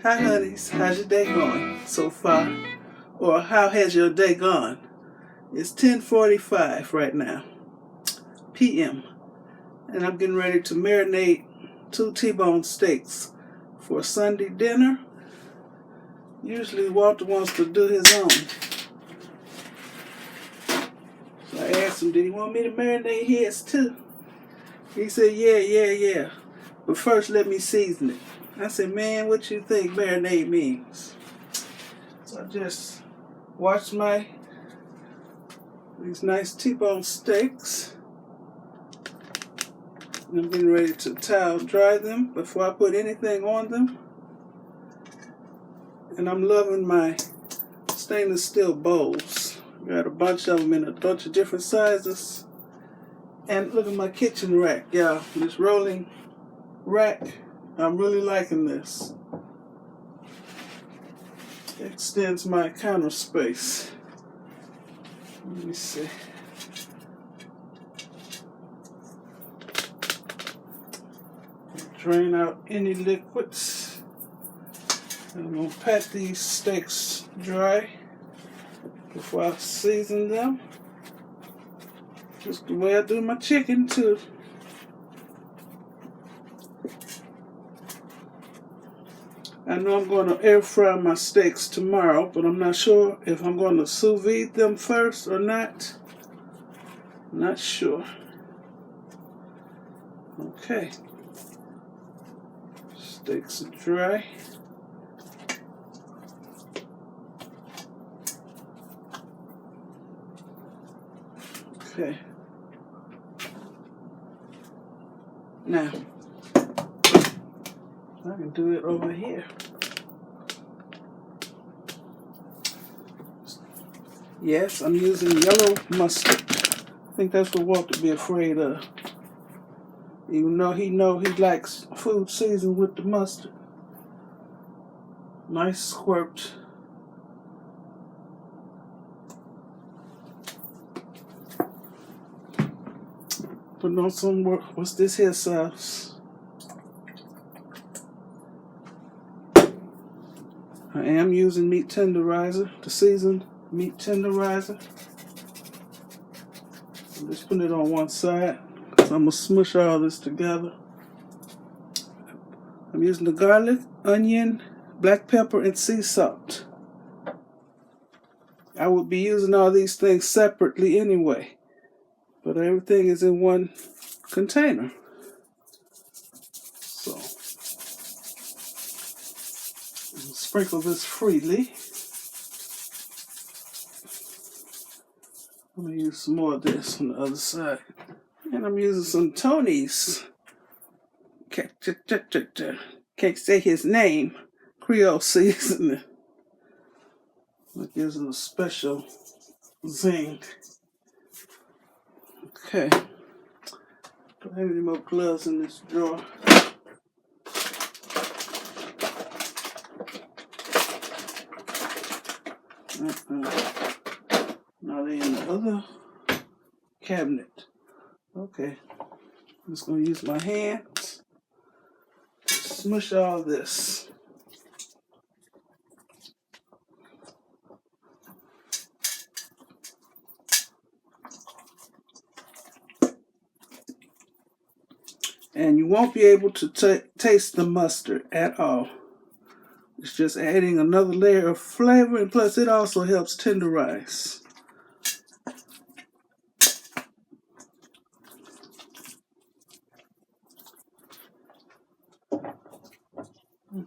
Hi honeys, how's your day going so far? Or how has your day gone? It's 10:45 right now, p.m. And I'm getting ready to marinate 2 T-bone steaks for Sunday dinner. Usually Walter wants to do his own. So I asked him, did he want me to marinate his too? He said, yeah. But first let me season it. I said, man, what you think marinade means? So I just washed these nice T-bone steaks. And I'm getting ready to towel dry them before I put anything on them. And I'm loving my stainless steel bowls. Got a bunch of them in a bunch of different sizes. And look at my kitchen rack, y'all. This rolling rack. I'm really liking this. It extends my counter space. Let me see. Drain out any liquids. I'm going to pat these steaks dry before I season them. Just the way I do my chicken too. I know I'm going to air fry my steaks tomorrow, but I'm not sure if I'm going to sous vide them first or not. Not sure. Okay. Steaks are dry. Okay. Now, I can do it over here. Yes, I'm using yellow mustard. I think that's what Walter be afraid of. Even though he likes food seasoned with the mustard. Nice squirt. Putting on some more, what's this here sauce? I am using meat tenderizer, the seasoned meat tenderizer. I'm just putting it on one side, because I'm going to smush all this together. I'm using the garlic, onion, black pepper, and sea salt. I would be using all these things separately anyway, but everything is in one container. So, sprinkle this freely. I'm going to use some more of this on the other side. And I'm using some Tony's, can't say his name, Creole seasoning. That gives it a special zing. Okay. Don't have any more gloves in this drawer. Now they're in the other cabinet. Okay. I'm just going to use my hands to smush all this. And you won't be able to taste the mustard at all. It's just adding another layer of flavor, and plus it also helps tenderize.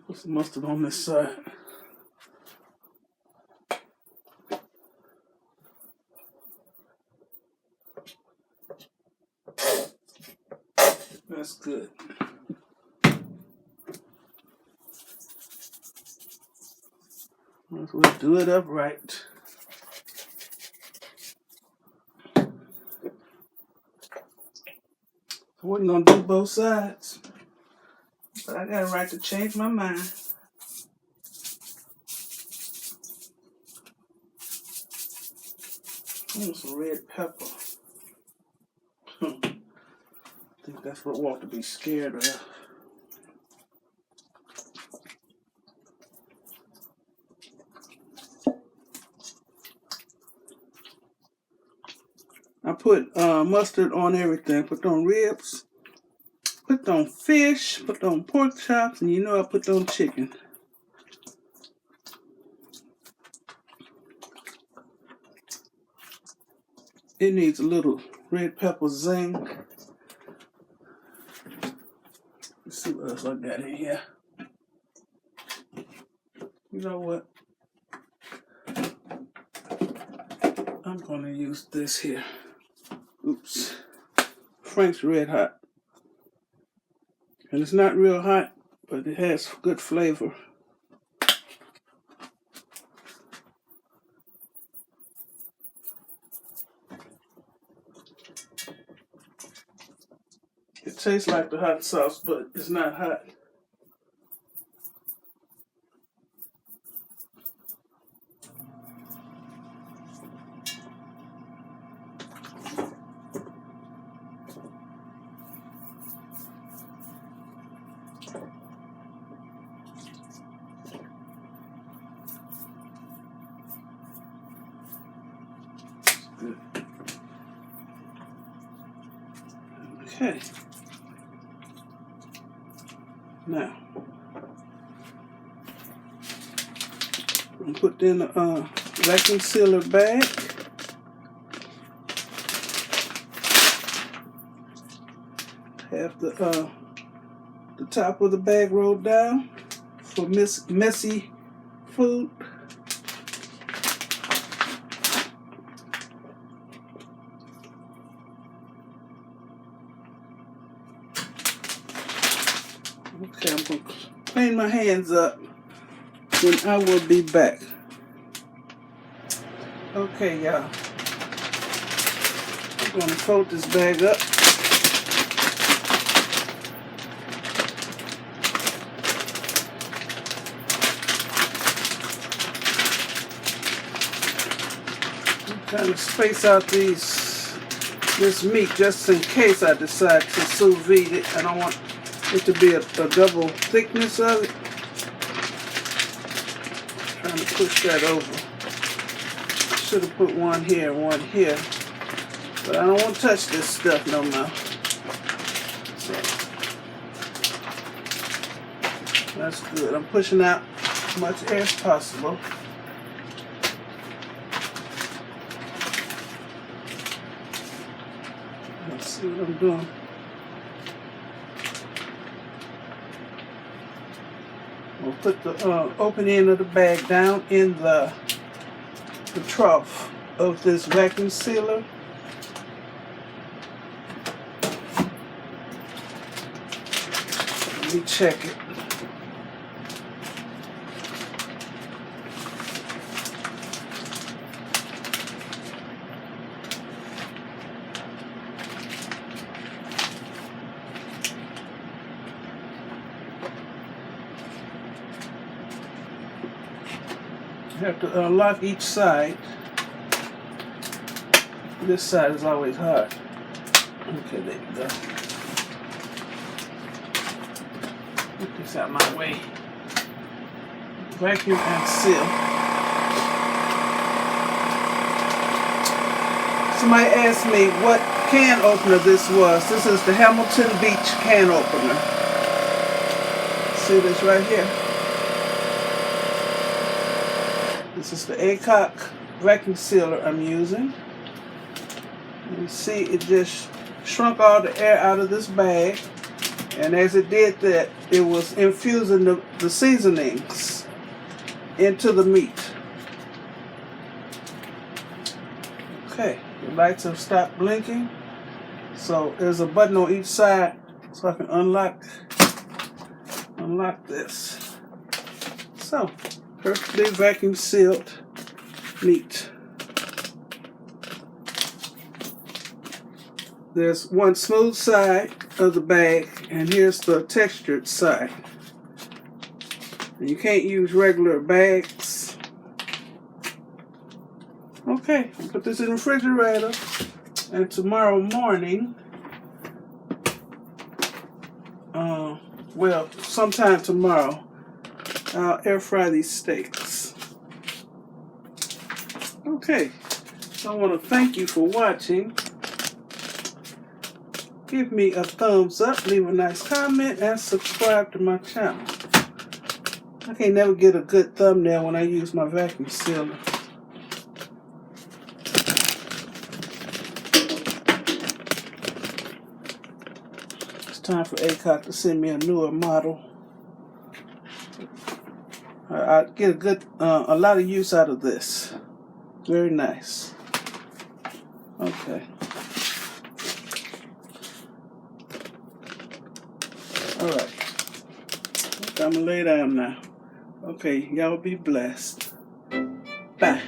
Put some mustard on this side. That's good. We'll do it upright. So we're going to do both sides. But I got a right to change my mind. Some red pepper. I think that's what Walter be scared of. put mustard on everything. Put on ribs, put on fish, put on pork chops, and you know I put on chicken. It needs a little red pepper zing. Let's see what else I got in here. You know what? I'm going to use this here. Oops. Frank's Red Hot. And it's not real hot, but it has good flavor. It tastes like the hot sauce, but it's not hot. Good. Okay. Now, I'm gonna put in a vacuum sealer bag. Have the top of the bag rolled down for messy food. Okay, I'm going to clean my hands up, then I will be back. Okay, y'all. I'm going to fold this bag up. I'm trying to space out this meat just in case I decide to sous vide it. I don't want it to be a double thickness of it. Trying to push that over. Should have put one here and one here. But I don't want to touch this stuff no more. So that's good. I'm pushing out as much air as possible. Let's see what I'm doing. We'll put the open end of the bag down in the trough of this vacuum sealer. Let me check it. You have to unlock each side. This side is always hard. Okay, there you go. Get this out of my way. Vacuum and seal. Somebody asked me what can opener this was. This is the Hamilton Beach can opener. See this right here? This is the Aicok vacuum sealer I'm using. You see it just shrunk all the air out of this bag, and as it did that, it was infusing the seasonings into the meat. Okay, the lights have stopped blinking, so there's a button on each side so I can unlock this. So, perfectly vacuum sealed meat. There's one smooth side of the bag, and here's the textured side. And you can't use regular bags. Okay, I'll put this in the refrigerator, and tomorrow morning, well, sometime tomorrow, I'll air fry these steaks. Okay, so I want to thank you for watching. give me a thumbs up, leave a nice comment, and subscribe to my channel. I can't never get a good thumbnail when I use my vacuum sealer. It's time for Aicok to send me a newer model. I get a lot of use out of this. Very nice. Okay. Alright. I'm gonna lay down now. Okay, y'all be blessed. Bye.